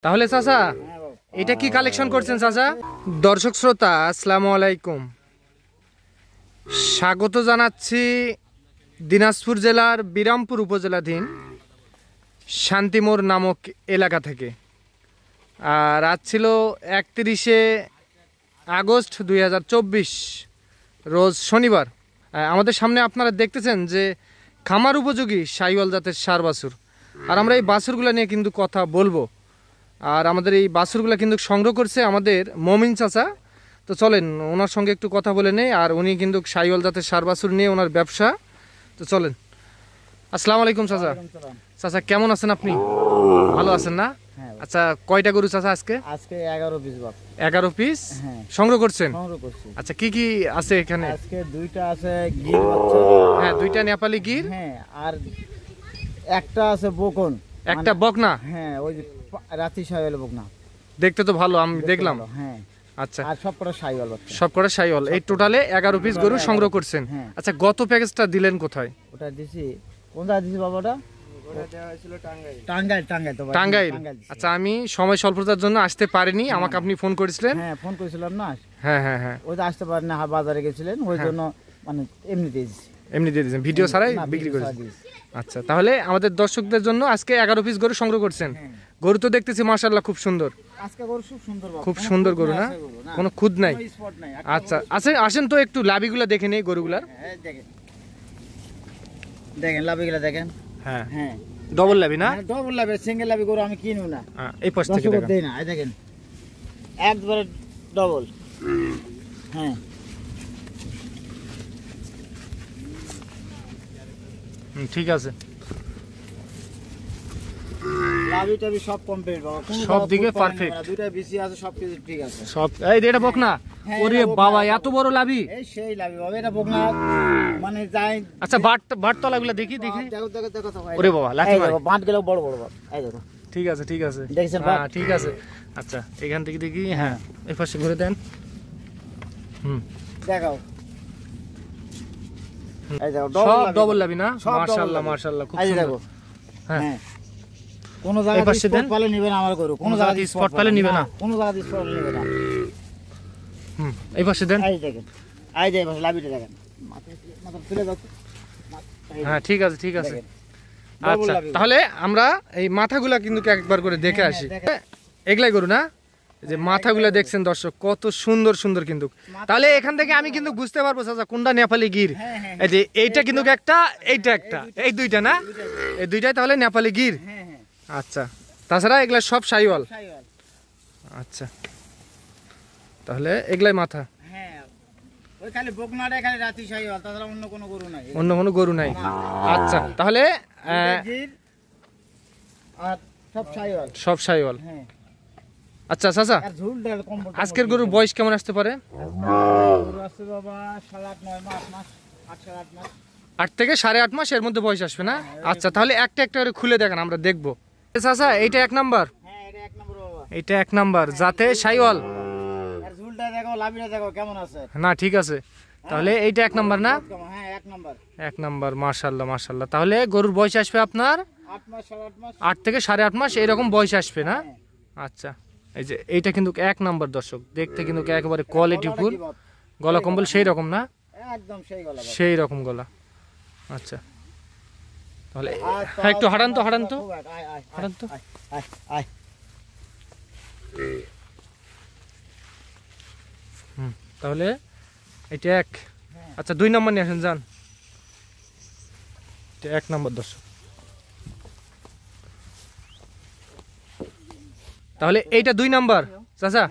তাহলে চাচা এটা কি কালেকশন করছেন চাচা? দর্শক শ্রোতা আসসালামু আলাইকুম, স্বাগত জানাচ্ছি দিনাজপুর জেলার বিরামপুর উপজেলাধীন শান্তিমোড় নামক এলাকা থেকে। আর আজ ছিল 31শে আগস্ট 2024 রোজ শনিবার। আমাদের সামনে আপনারা দেখতেছেন যে খামার উপযোগী শাহিওয়াল জাতের ষাঁড় বাছুর, আর আমরা এই বাছুরগুলো নিয়ে কিন্তু কথা বলবো। আর আমাদের এই বাছুরগুলো কিন্তু সংগ্রহ করছে আমাদের মমিন চাচা। তো চলেন ওনার সঙ্গে একটু কথা বলে নেই। আর উনি কিন্তু শাহিওয়াল জাতের ষাঁড় বাছুর নিয়ে ওনার ব্যবসা। তো চলেন। আসসালামু আলাইকুম চাচা। চাচা কেমন আছেন আপনি? ভালো আছেন না? আচ্ছা, কয়টা গরু চাচা আজকে? আজকে 11 পিস। 11 পিস সংগ্রহ করছেন? সংগ্রহ করছি। আচ্ছা, কি কি আছে এখানে? আজকে দুইটা আছে গির বাচ্চা। হ্যাঁ, দুইটা নেপালি গির। হ্যাঁ, আর একটা আছে বকন। একটা বকনা। হ্যাঁ, ওই যে রাতি শাহিওয়াল বকনা। দেখতে তো ভালো, আমি দেখলাম। হ্যাঁ, আচ্ছা, আর সবকটা শাহিওয়াল বাচ্চা। সবকটা শাহিওয়াল। এই টোটালে 11 পিস গরু সংগ্রহ করছেন। আচ্ছা, গত প্যাকেজটা দিলেন কোথায়? ওটা দিছি কোন জায়গায় দিছি বাবাটা? ওটা দেওয়া হয়েছিল টাঙ্গাইল। টাঙ্গাইল। আচ্ছা, আমি সময় স্বল্পতার জন্য আসতে পারিনি, আমাকে আপনি ফোন করেছিলেন। হ্যাঁ, ফোন করেছিলাম না। হ্যাঁ, ওই যে আসতে পারেন না, বাজারে গেছিলেন, ওই জন্য মানে এমনি দিয়েছি। এমনি দিয়ে দিয়েছেন, ভিডিও ছাড়াই বিক্রি করেছেন। আচ্ছা, তাহলে আমাদের দর্শকদের জন্য আজকে 11 পিস গরু সংগ্রহ করছেন। গরু তো দেখতেছি মাশাআল্লাহ খুব সুন্দর। আজকে গরু খুব সুন্দর, খুব সুন্দর গরু না? কোনো খুদ নাই? আচ্ছা, আসেন তো একটু লাভিগুলা দেখে নেই গরুগুলার। দেখেন লাভিগুলা দেখেন। হ্যাঁ, ডবল লাভি না? ডবল লাভি, সিঙ্গেল লাভি গরু আমি কিনিও না। এই পাশ থেকে দেখেন। দেই না, এই দেখেন একবারে ডবল। হ্যাঁ, ঠিক আছে। লাভি টাভি সব কমপ্লিট বাবা, কোন সব দিকে পারফেক্ট। দুইটা বিসি আছে, সব কিছু ঠিক আছে সব। এই এটা বকনা? ওরে বাবা, এত বড় লাভি! এই সেই লাভি বাবা, এটা বকনা মানে যাই। আচ্ছা, বাট তলাগুলা দেখি। দেখো তো ভাই। ওরে বাবা, লাঠি মার। বাট গেল বড় বাবা, এই দেখো। ঠিক আছে। দেখছেন? হ্যাঁ, ঠিক আছে। আচ্ছা, এখান থেকে দেখি। হ্যাঁ, এই পাশে ঘুরে দেন। দেখাও। এই দেখো, সব ডবল লাভি না? মাশাআল্লাহ খুব সুন্দর। দেখো। হ্যাঁ, কোন এই জায়গায় পাশে স্পট পালে নিবে না আমার গরু, কোন জায়গায় স্পট পালে নিবে না, কোন জায়গায় স্পট নিবে না। এই পাশে দেন। এই দেখেন, এই যে পাশে লাভিটা দেখেন, মাথা তুলে দাও। হ্যাঁ, ঠিক আছে। আচ্ছা, তাহলে আমরা এই মাথাগুলা কিন্তু একবার করে দেখে আসি। এগুলাই গরু না? যে মাথাগুলা দেখছেন দর্শক, কত সুন্দর কিন্তু। তাহলে এখান থেকে আমি কিন্তু বুঝতে পারবো চাচা কোনটা নেপালি গির। এই যে এইটা কিন্তু একটা, এইটা একটা, এই দুইটা না? এই দুইটাই তাহলে নেপালি গির। আচ্ছা, তাছাড়া এগুলা সব শাহিওয়াল। আচ্ছা, তাহলে এগুলাই মাথা। ওই খালি বকনাটা খালি রাতি শাহিওয়াল, তাছাড়া অন্য কোনো গরু নাই। আচ্ছা, তাহলে আর সব শাহিওয়াল। আচ্ছা চাচা, আজকের গরুর বয়স কেমন আসতে পারে? 8 থেকে 8.5 মাস এর মধ্যে বয়স আসবে না? আচ্ছা, তাহলে একটা করে খুলে দেখেন, আমরা দেখবো। চাচা, এইটা 1 নাম্বার? এইটা 1 নাম্বার যাতে শাহিওয়াল। না, ঠিক আছে। তাহলে এইটা 1 নাম্বার না? 1 নাম্বার। মাশাআল্লাহ। তাহলে গরুর বয়স আসবে আপনার 8 থেকে 8.5 মাস এরকম বয়স আসবে না? আচ্ছা, এই যে এইটা কিন্তু 1 নাম্বার দর্শক, দেখতে কিন্তু একেবারে কোয়ালিটি ফুল। গলা কম্বল সেই রকম না? একদম সেই রকম গলা। আচ্ছা, তাহলে একটু হাঁটান তো। তাহলে এটা 1। আচ্ছা, 2 নম্বর নিয়ে আসেন যান। এটা 1 নম্বর দর্শক। তাহলে এইটা 2 নাম্বার চাচা?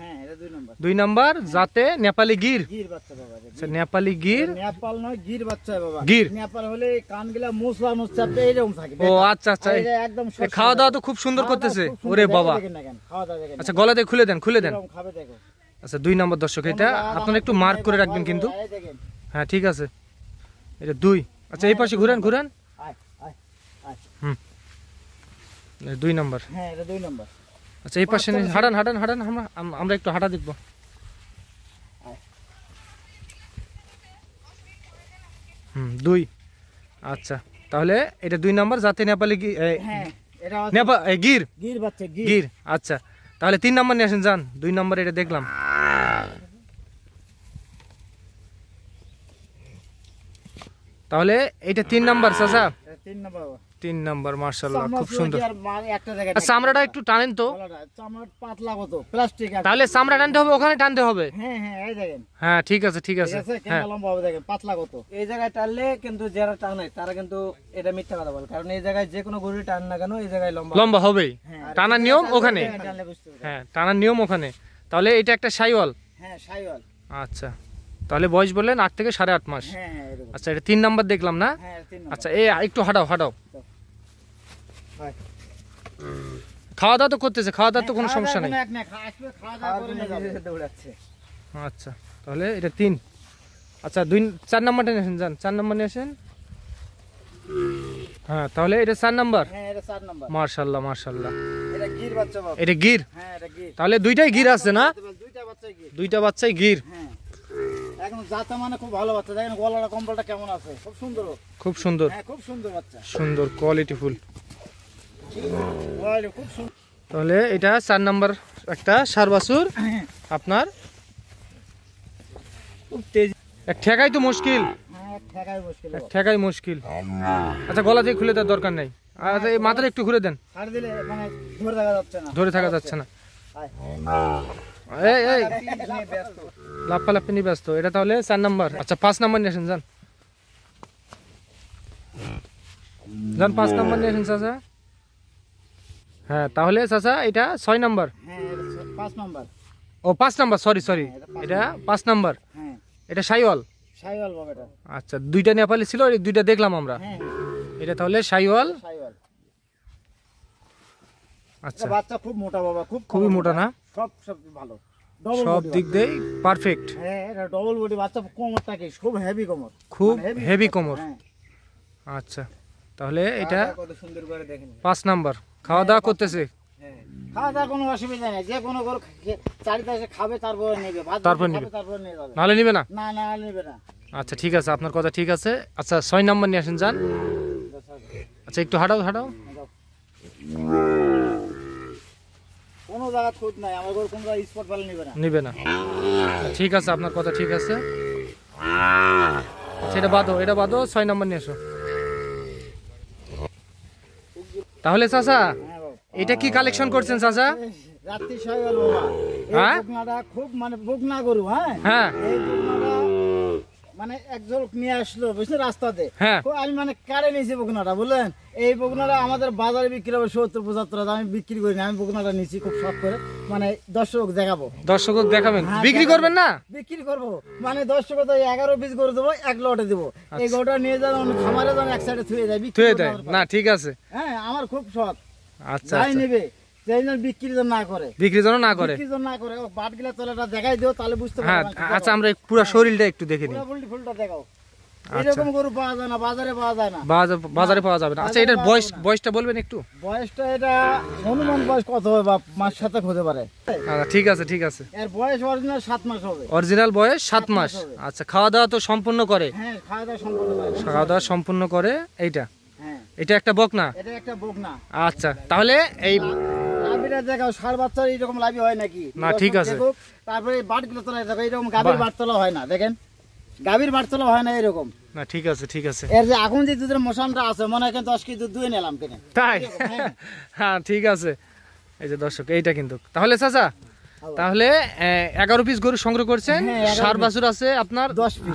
2 নাম্বার যাতে নেপালি গির। নেপালি গির, নেপাল নয়, গির বাচ্চা বাবা। গির নেপাল হলে কানগুলা মোছলা চাপে এরকম থাকে। ও আচ্ছা, একদম খাওয়া দাওয়া তো খুব সুন্দর করতেছে। ওরে বাবা। আচ্ছা, গলাতে খুলে দেন। আচ্ছা, 2 নাম্বার দর্শক। এটা আপনারা একটু মার্ক করে রাখবেন কিন্তু। হ্যাঁ, ঠিক আছে। এটা 2। আচ্ছা, এই পাশে ঘুরেন। 2 নাম্বার। হ্যাঁ, এটা 2 নাম্বার। আচ্ছা, এই পাশে হাঁটান। আমরা একটু হাঁটা দেখবো। 2। আচ্ছা, তাহলে এটা 2 নাম্বার যাতে নেপালি গির। আচ্ছা, তাহলে 3 নাম্বার নিয়ে আসেন যান। 2 নাম্বার এটা দেখলাম। তাহলে এটা 3 নাম্বার চাচা। 3 নাম্বার 3 নাম্বার মাশাআল্লাহ খুব সুন্দর। একটা জায়গায় চামড়াটা একটু টানেন তো। চামড়া পাতলা কত প্লাস্টিক। তাহলে চামড়া টানতে হবে, ওখানে টানতে হবে। হ্যাঁ হ্যাঁ এই দেখেন। হ্যাঁ ঠিক আছে ঠিক আছে। হ্যাঁ লম্বা হবে দেখেন পাতলা কত। এই জায়গায় টানলে কিন্তু যারা টানে তারা কিন্তু এটা মিথ্যা কথা বলে, কারণ এই জায়গায় যে কোনো গরু টান না কেন এই জায়গায় লম্বা লম্বা হবেই। টানার নিয়ম ওখানে। টানলে বুঝতে হবে। হ্যাঁ টানার নিয়ম ওখানে। তাহলে এটা একটা শাইওয়াল। হ্যাঁ শাইওয়াল। আচ্ছা তাহলে বয়স বললেন 8 থেকে 8.5 মাস। হ্যাঁ হ্যাঁ এরকম। আচ্ছা এটা 3 নাম্বার দেখলাম না। হ্যাঁ 3 নাম্বার। আচ্ছা এই একটু হাঁটাও হাঁটাও। হয়। খাওয়া দাওয়া তো করতেছে, খাওয়া দাওয়ার তো কোনো সমস্যা নেই। এক না আসবে খাওয়া দাওয়া করে নিয়ে যাবে। দৌড়াচ্ছে। আচ্ছা তাহলে এটা 3। আচ্ছা 4 নাম্বারটা নিয়ে আসেন যান। 4 নাম্বার নিয়ে আসেন। হ্যাঁ তাহলে এটা 4 নাম্বার। হ্যাঁ এটা 4 নাম্বার। মাশাআল্লাহ মাশাআল্লাহ। এটা গির বাচ্চা বাবা। এটা গির। হ্যাঁ এটা গির। তাহলে দুইটাই গির আছে না? দুইটা বাচ্চাই গির। দুইটা বাচ্চাই গির। হ্যাঁ এখন জাতা মানে খুব ভালো বাচ্চা। দেখেন গলাটা কম্বলটা কেমন আছে, খুব সুন্দর। খুব সুন্দর। হ্যাঁ খুব সুন্দর বাচ্চা। সুন্দর কোয়ালিটিফুল। কোয়ালিটি খুব সুন্দর। তাহলে এটা 4 নাম্বার একটা ষাঁড় বাছুর আপনার। খুব তেজ। এক ঠেকাই তো মুশকিল। হ্যাঁ ঠেকাই মুশকিল। এক ঠেকাই মুশকিল। আচ্ছা গলা দিয়ে খুলে দেওয়ার দরকার নেই। আর এই মাথাটা একটু ঘুরে দেন। ছাড় দিলে মানে ধরে থাকা যাচ্ছে না। ধরে থাকা যাচ্ছে না। এই এই লাফালাফি নিয়ে ব্যস্ত। এটা তাহলে 4 নাম্বার। আচ্ছা 5 নাম্বার নিয়ে আসেন যান। যান 5 নাম্বার নিয়ে আসেন চাচা। হ্যাঁ তাহলে চাচা এটা 6 নাম্বার। হ্যাঁ এটা 5 নাম্বার। ও 5 নাম্বার, সরি সরি। এটা 5 নাম্বার। হ্যাঁ এটা শাইওয়াল। শাইওয়াল বাবা এটা। আচ্ছা দুইটা নেপালি ছিল, এই দুইটা দেখলাম আমরা। হ্যাঁ এটা তাহলে শাইওয়াল। শাইওয়াল। আচ্ছা বাচ্চা খুব মোটা বাবা, খুবই মোটা না? সব ভালো। ডবল সব বডি দিক দিয়েই পারফেক্ট। হ্যাঁ এটা ডবল বডি বাচ্চা। কোমরটা কি খুব হেভি কোমর। খুব মানে হেভি কোমর। হ্যাঁ আচ্ছা তাহলে এটা কত সুন্দর করে দেখেন। 5 নাম্বার। খাওয়া দাওয়া করতেছে। হ্যাঁ খাওয়া দাওয়ার কোনো অসুবিধা নেই। যে কোনো গরু চারিটা এসে খাবে তারপরে নেবে। ভাত তারপর খাবে, নেবে। তারপরে নিয়ে যাবে। নাহলে নিবে না? না না নেবে না। আচ্ছা ঠিক আছে, আপনার কথা ঠিক আছে। আচ্ছা 6 নাম্বার নিয়ে আসেন যান। আচ্ছা একটু হাঁটাও হাঁটাও। কোনো জায়গা খুদ নাই আমার গরু, কোনো জায়গায় স্পট পালে নেবে না। নিবে না। ঠিক আছে আপনার কথা ঠিক আছে। আচ্ছা এটা বাদো, এটা বাদো। 6 নাম্বার নিয়ে এসো। তাহলে চাচা হ্যাঁ বাবা। এটা কি কালেকশন করছেন চাচা? রাত্রি শাইওয়াল বাবা। হ্যাঁ? এই বকনাটা খুব মানে বকনা গরু। হ্যাঁ হ্যাঁ এই বকনাটা মানে একজন নিয়ে আসলো বুঝলেন রাস্তাতে। হ্যাঁ আমি মানে কারে নিয়েছি বকনাটা বুঝলেন। এই বকনাটা আমাদের বাজারে বিক্রি হবে 70-75 টাকা। আমি বিক্রি করি না, আমি বকনাটা নিয়েছি খুব শখ করে, মানে দর্শক দেখাবো। দর্শক দেখাবেন, হ্যাঁ, বিক্রি দেখাবো। করবেন না? বিক্রি করবো মানে দর্শক তো 11 পিস করে দেবো, 1 লটে দেবো। এই গরুটা নিয়ে যান খামারে যান, এক সাইডে থুয়ে যায়, বিক্রি তুই করবো দেয় আমার না? কথা। ঠিক আছে। হ্যাঁ আমার খুব শখ। আচ্ছা যাই আচ্ছা। নেবে সেই জন্য বিক্রি যেন না করে। বিক্রি যেন না করে। বিক্রি যেন না করে। বাট গিলা তলাটা দেখাই দিও তাহলে বুঝতে হ্যাঁ পারবে। আচ্ছা আমরা পুরো শরীরটা একটু দেখে নিই। পুরো ফুলটা দেখাও। আচ্ছা। এরকম গরু পাওয়া যায় না, বাজারে পাওয়া যায় না। বাজারে পাওয়া যাবে না। আচ্ছা এটার বয়সটা বলবেন একটু? বয়সটা এটা অনুমান বয়স কত হবে বা 5-7 হতে পারে। আচ্ছা ঠিক আছে ঠিক আছে। এর বয়স অরিজিনাল 7 মাস হবে। অরিজিনাল বয়স 7 মাস। হবে। আচ্ছা খাওয়া দাওয়া তো সম্পূর্ণ করে? হ্যাঁ খাওয়া দাওয়া সম্পূর্ণ করে। খাওয়া দাওয়া সম্পূর্ণ করে। এইটা হ্যাঁ এটা একটা বকনা। এটা একটা বকনা। আচ্ছা তাহলে এই লাভিটা দেখাও, 6 বাচ্চার এরকম লাভি হয় নাকি? না, ঠিক আছে। দেখো, তারপরে বাটগুলো তোলা দেখো, এরকম গাভীর বাট তোলা হয় না। দেখেন গাভীর বাট তোলা হয় না এরকম। না ঠিক আছে ঠিক আছে। এর যে এখন যে দুধের মশানটা আছে মনে হয় 10 কেজি দুধ দুয়ে নিলাম কিনে। তাই? হ্যাঁ। হ্যাঁ ঠিক আছে। এই যে দর্শক এইটা কিন্তু তাহলে চাচা তাহলে 11 পিস গরু সংগ্রহ করছেন। হ্যাঁ, 11 ষাঁড় বাছুর আছে আপনার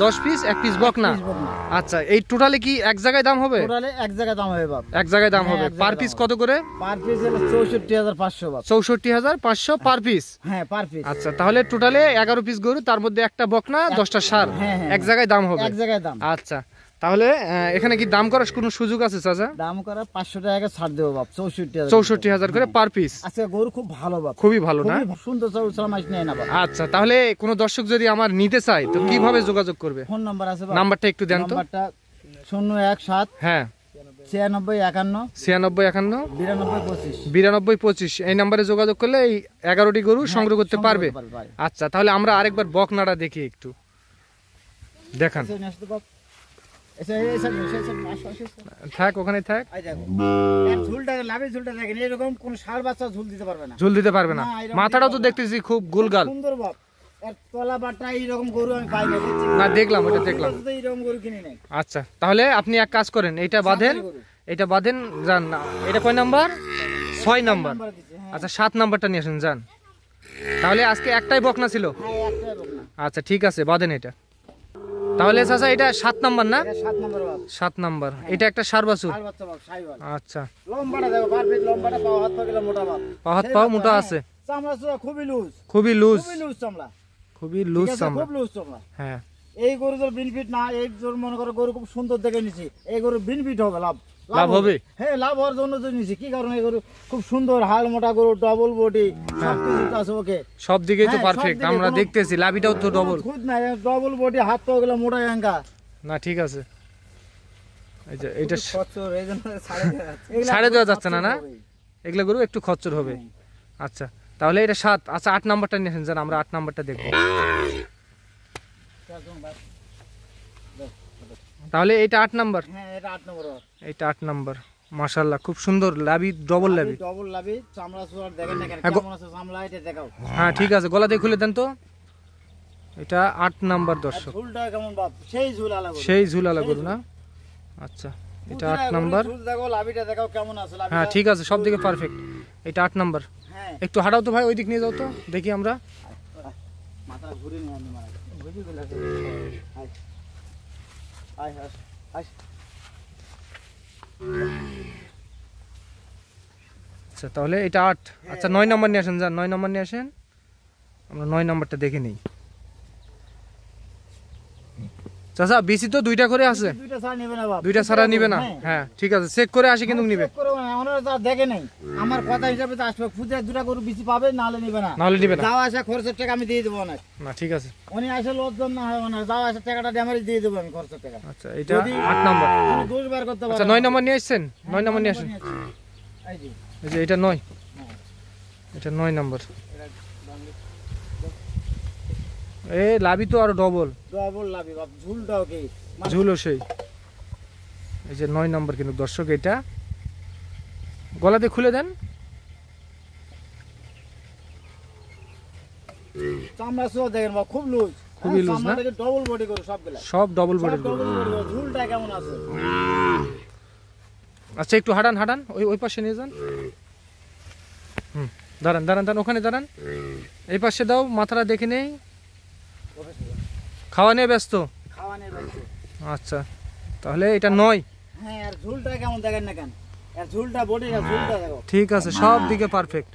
10 পিস, 1 পিস বকনা। বকনা। আচ্ছা এই টোটালে কি এক জায়গায় দাম হবে? টোটালে এক জায়গায় দাম হবে বাপ। এক জায়গায় দাম হ্যাঁ, হবে। এক পার জায়গায় পিস দাম কত করে? পার পিস হলো 64,500 বাপ। 64,500 পার পিস। হ্যাঁ পার পিস। আচ্ছা তাহলে টোটালে 11 পিস গরু, তার মধ্যে একটা বকনা, 10টা ষাঁড়। হ্যাঁ, হ্যাঁ, এক জায়গায় দাম হবে। এক জায়গায় দাম। আচ্ছা তাহলে এখানে কি দাম করার কোনো সুযোগ আছে চাচা? দাম করা 500 টাকা ছাড় দেবো বাপ। 64,000। 64,000 করে পার পিস। আচ্ছা গরু খুব ভালো বাপ, খুবই ভালো না? খুবই সুন্দর চৌচলা মাছ নেয় না বাপ। আচ্ছা তাহলে কোনো দর্শক যদি আমার নিতে চায় তো কিভাবে যোগাযোগ করবে? ফোন নাম্বার আছে বাপ। নাম্বারটা একটু দেন তো। নাম্বারটা 017 হ্যাঁ 96 51 96 51 92 25। 92 25 এই নাম্বারে যোগাযোগ করলে এই 11টি গরু সংগ্রহ করতে পারবে। আচ্ছা তাহলে আমরা আরেকবার বকনাটা দেখি একটু দেখান। আচ্ছা, নিয়ে আসতে বাপ। থাক ওখানে থাক, ঝুলটা দেখেন এরকম কোন ষাঁড় বাচ্চা ঝুল দিতে পারবে না। ঝুল দিতে পারবে না। না, এরকম মাথাটাও তো দেখতেছি খুব গোলগাল। সুন্দর বাপ, এর তলা বাটা এইরকম গরু আমি পাই না, দেখছি। না দেখলাম, ওটা দেখলাম। তো এইরকম গরু কিনে নেই। আচ্ছা তাহলে আপনি এক কাজ করেন, এইটা বাঁধেন, এটা বাঁধেন, যান না। এটা কয় নাম্বার? 6 নাম্বার। নাম্বার দিচ্ছে, হ্যাঁ। আচ্ছা 7 নাম্বারটা নিয়ে আসেন, যান। তাহলে আজকে একটাই বকনা ছিল। হ্যাঁ, একটাই বকনা। আচ্ছা ঠিক আছে, বাঁধেন এটা। তাহলে চাচা এটা 7 নাম্বার না? এটা 7 নাম্বার বাপ। 7 নাম্বার। এটা একটা ষাঁড় বাছুর। ষাঁড় বাচ্চা বাপ, শাহিওয়াল। আচ্ছা, লম্বাটা দেখো, পারফেক্ট লম্বাটা, পাও হাত পা গেলে মোটা বাপ। পা হাত সেই পাও বাচ্চা, মোটা হ্যাঁ। আছে। চামড়া চূড়া খুবই লুজ, খুবই লুজ, খুবই লুজ চামড়া, খুবই লুজ ঠিক আছে, চামড়া। খুব লুজ চামড়া। হ্যাঁ এই গরু তোর বেনিফিট না, এই তোর মনে করো গরু খুব সুন্দর দেখে নিছি, এই গরু বেনিফিট হবে, লাভ লাভ হবে? হ্যাঁ, লাভ হওয়ার জন্য তো নিছি। কি কারণে? এই গরু খুব সুন্দর, হাল মোটা গরু, ডবল বডি, সব কিছু আছে ওকে। সব দিকেই তো হ্যাঁ, সব পারফেক্ট, দিকে আমরা কোনো- দেখতেছি। লাভিটাও তো ডবল। খুদ না, ডবল বডি, হাত পা গুলো মোটা অঙ্কা। না ঠিক আছে। এই যে এটা খচ্চর, এই জন্য ছাড়ে দেওয়া যাচ্ছে। এগুলা ছাড়ে দেওয়া যাচ্ছে না, না? হবেই। এগুলা গরু একটু খচ্চর হবে। আচ্ছা তাহলে এটা 7। আচ্ছা 8 নাম্বারটা নিয়ে আসেন, যান, আমরা 8 নাম্বারটা দেখবো। তাহলে এটা 8 নাম্বার। হ্যাঁ, এটা 8 নম্বর বাপ। এটা 8 নাম্বার। মাশাআল্লাহ খুব সুন্দর লাভি, ডবল লাভি। ডবল লাভি, চামড়া চূড়া দেখেন না কেন, হ্যাঁ, কেমন আছে চামড়া, এটা দেখাও। হ্যাঁ ঠিক আছে, গলা দিয়ে খুলে দেন তো। এটা 8 নাম্বার আর দর্শক। ঝুলটা কেমন বাপ, সেই ঝুল আলাদা। সেই ঝুলালা গরু না? আচ্ছা এটা 8 নাম্বার। ঝুল দেখো, লাভিটা দেখাও কেমন আছে লাভিটা। হ্যাঁ ঠিক আছে, সব দিকে পারফেক্ট। এটা 8 নাম্বার। হ্যাঁ, একটু হাঁটাও তো ভাই, ওই দিক নিয়ে যাও তো, দেখি আমরা। মাথাটা ঘুরে নিয়ে আনি মারা, ঘুরে দিলে আয় আয় আয় আয়। আচ্ছা তাহলে এটা 8। আচ্ছা 9 নাম্বার নিয়ে আসেন, যান 9 নাম্বার নিয়ে আসেন, আমরা 9 নাম্বারটা দেখে নিই। চাচা বিসি তো 2টা করে আছে, দুইটা ছাড়া নিবে না বাপ, 2টা ছাড়া নিবে না? হ্যাঁ। হ্যাঁ ঠিক আছে, চেক করে আসি কিন্তু নিবে, চেক করো না, ওনারা তো আর দেখে নাই। আমার কথা হিসাবে তো আসবে, খুঁজে দুটা গরু বেশি পাবে, নাহলে নিবে না। নাহলে নিবে না। যাওয়া আসা খরচের টাকা আমি দিয়ে দেবো অনেক। না ঠিক আছে। উনি আসে লোকজন না হয় ওনার, যাওয়া আসা টাকাটা দিয়ে আমি দিয়ে দেবো আমি, খরচের টাকা। আচ্ছা এটা যদি- 8 নাম্বার। তুমি দোষ বের করতে পারো। আচ্ছা 9 নাম্বার নিয়ে আসছেন, 9 নাম্বার নিয়ে আসেন। এই যে এই যে এটা 9, হ্যাঁ। এটা 9 নাম্বার। এটা বাংলা এ লাভি তো আরো ডবল, ডবল লাভি বাপ, ঝুলটাও কি মানে- ঝুলও সেই। এই যে 9 নাম্বার কিন্তু দর্শক, এটা গলাতে খুলে দেন। চামড়া চুয়া দেখেন বাপ, খুব লুজ, খুবই লুজ না? ডবল বডি করে সবগুলা, সব ডবল সব বডির গরু। ডবল বডি করে। ঝুলটা কেমন আছে? আচ্ছা একটু হাঁটান হাঁটান, ওই ওই পাশে নিয়ে যান। দাঁড়ান দাঁড়ান দাঁড়ান, ওখানে দাঁড়ান। এই পাশে দাও, মাথাটা দেখে নেই। খাওয়া নিয়ে ব্যস্ত? খাওয়া নিয়ে ব্যস্ত। আচ্ছা তাহলে এটা 9। হ্যাঁ, আর ঝুলটা কেমন দেখেন না কেন, আর ঝুলটা বডি, আর ঝুলটা দেখো। ঠিক আছে, সব দিকে পারফেক্ট।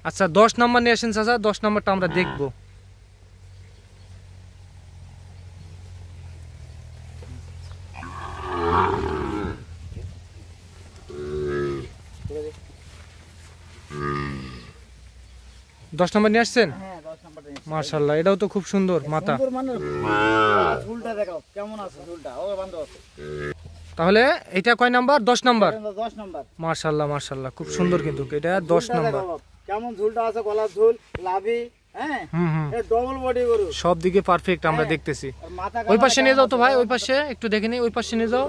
আচ্ছা 10 নাম্বার নিয়ে আসেন চাচা, 10 নাম্বারটা আমরা দেখবো। দশ নাম্বার নিয়ে আসছেন? হ্যাঁ, 10 নাম্বারটা নিচ্ছি। মাশাআল্লাহ, এটাও তো খুব সুন্দর মাথা। সুন্দর মানে ঝুলটা দেখো কেমন আছে, ঝুলটা ও বান্ধব। তাহলে এটা কয় নাম্বার? 10 নাম্বার। 10 নাম্বার। মাশাআল্লাহ মাশাআল্লাহ, খুব সুন্দর কিন্তু এটা 10 ঝুলটা নাম্বার। দেখো বাপ, কেমন ঝুলটা আছে, গলার ঝুল, লাভি, হ্যাঁ, হুম। এ ডবল বডি গরু। সব দিকে পারফেক্ট আমরা হ্যাঁ। দেখতেছি। আর মাথা ওই পাশে কাটা নিয়ে যাও তো কেমন ভাই, আছে? ওই পাশে একটু দেখে নিই, ওই পাশে নিয়ে যাও।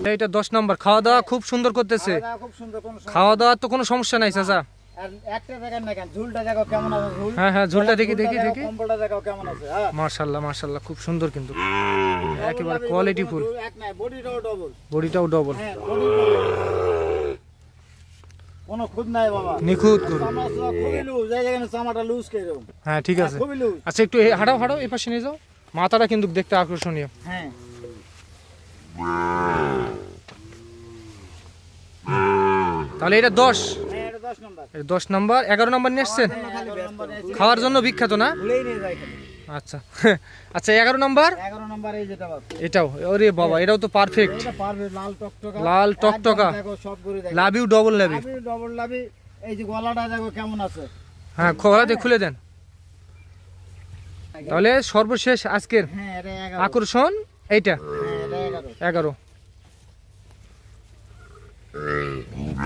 আয়, এটা 10 নাম্বার। খাওয়া দাওয়া খুব সুন্দর করতেছে। খাওয়া খুব সুন্দর, কোনো সমস্যা খাওয়া দাওয়ার তো কোনো সমস্যা নাই চাচা। নেই। আর একটা দেখেন না কেন, ঝুলটা দেখো কেমন আছে, ঝুল। হ্যাঁ হ্যাঁ, ঝুলটা দেখি ঝুলটা দেখি দেখো, দেখি। কম্বলটা দেখো কেমন আছে, হ্যাঁ। মাশাআল্লাহ মাশাআল্লাহ, খুব সুন্দর কিন্তু একেবারে ডবল কোয়ালিটি লাভি, ফুল। কোনো এক নাই, বডিটাও ডবল। বডিটাও ডবল, হ্যাঁ, বডি ডবল। কোনো খুদ নাই বাবা। নিখুঁত গরু। চামড়া চূড়া খুবই লুজ, এই যেখানে চামড়াটা লুজ করে এরকম। হ্যাঁ ঠিক আছে। খুবই লুজ। আচ্ছা একটু হাঁটাও হাঁটাও, এই পাশে নিয়ে যাও। মাথাটা কিন্তু দেখতে আকর্ষণীয়। হ্যাঁ, তাহলে এটা 10। হ্যাঁ, এটা 10 নাম্বার। এটা 10 নাম্বার। 11 নাম্বার নিয়ে আসছেন? হ্যাঁ, 11 নাম্বার এই যে- খাওয়ার জন্য বিখ্যাত না? ভুলেই নিয়ে যায় খালি। আচ্ছা আচ্ছা 11 নাম্বার 11 নাম্বার এই যেটা বাপ। এটাও। ওরে বাবা, এটাও তো পারফেক্ট। এটা পারবে, লাল টকটকা। লাল টকটকা। একদম দেখো সব গরু দেখো। লাভিও ডবল লাভি। লাভি, ডবল লাভি। এই যে গলাটা দেখো কেমন আছে। হ্যাঁ খোলাতে খুলে দেন। তাহলে সর্বশেষ আজকের হ্যাঁ, এটা 11। আকর্ষণ এইটা হ্যাঁ, এটা 11। 11।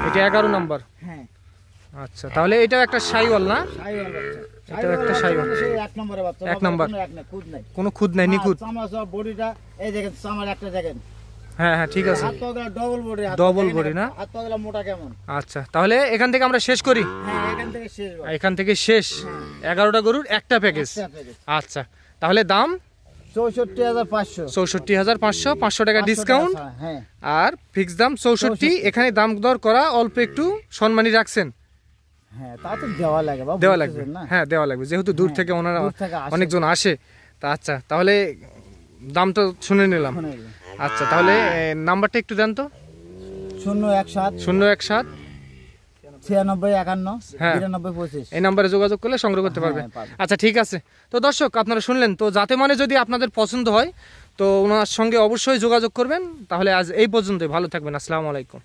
এটা 11 নাম্বার। হ্যাঁ, আচ্ছা, তাহলে এটা একটা সাইওয়াল না? শাহিওয়াল বাচ্চা। এটা একটা শাহিওয়াল। সেই এক নম্বরে বাচ্চা। এক নম্বর। কোনো এক নাই, খুদ নাই। কোনো খুদ নাই, নিখুঁত। চামড়া সব বডিটা এই দেখেন, চামড়ার একটা দেখেন। হ্যাঁ হ্যাঁ, ঠিক আছে। হাত পাগুলা ডবল বডি। ডবল বডি না? হাত পাগুলা মোটা কেমন? আচ্ছা, তাহলে এখান থেকে আমরা শেষ করি। হ্যাঁ, এখান থেকে শেষ ভাই। এখান থেকে শেষ। 11টা গরুর একটা প্যাকেজ। একটা package। আচ্ছা, তাহলে দাম 64,500। 64,500, 500 টাকা ডিসকাউন্ট। হ্যাঁ আর ফিক্স দাম 64। এখানে দাম দর করা, অল্প একটু সম্মানী রাখছেন। হ্যাঁ, তা তো দেওয়া লাগে বাবা, দেওয়া লাগবে, বুঝতেছেন না? হ্যাঁ দেওয়া লাগবে, যেহেতু দূর থেকে ওনারা দূর থেকে আসে। অনেকজন আসে। তা আচ্ছা, তাহলে দাম তো শুনে নিলাম। শুনে নিন। আচ্ছা, তাহলে নাম্বারটা একটু দেন তো। 017 017। 96 51 হ্যাঁ। 92 25। এই নাম্বারে যোগাযোগ করলে সংগ্রহ করতে পারবে। হ্যাঁ, পারবে। আচ্ছা, ঠিক আছে। তো দর্শক, আপনারা শুনলেন তো, যাতে মানে যদি আপনাদের পছন্দ হয় তো ওনার সঙ্গে অবশ্যই যোগাযোগ করবেন। তাহলে আজ এই পর্যন্তই, ভালো থাকবেন, আসসালামু আলাইকুম।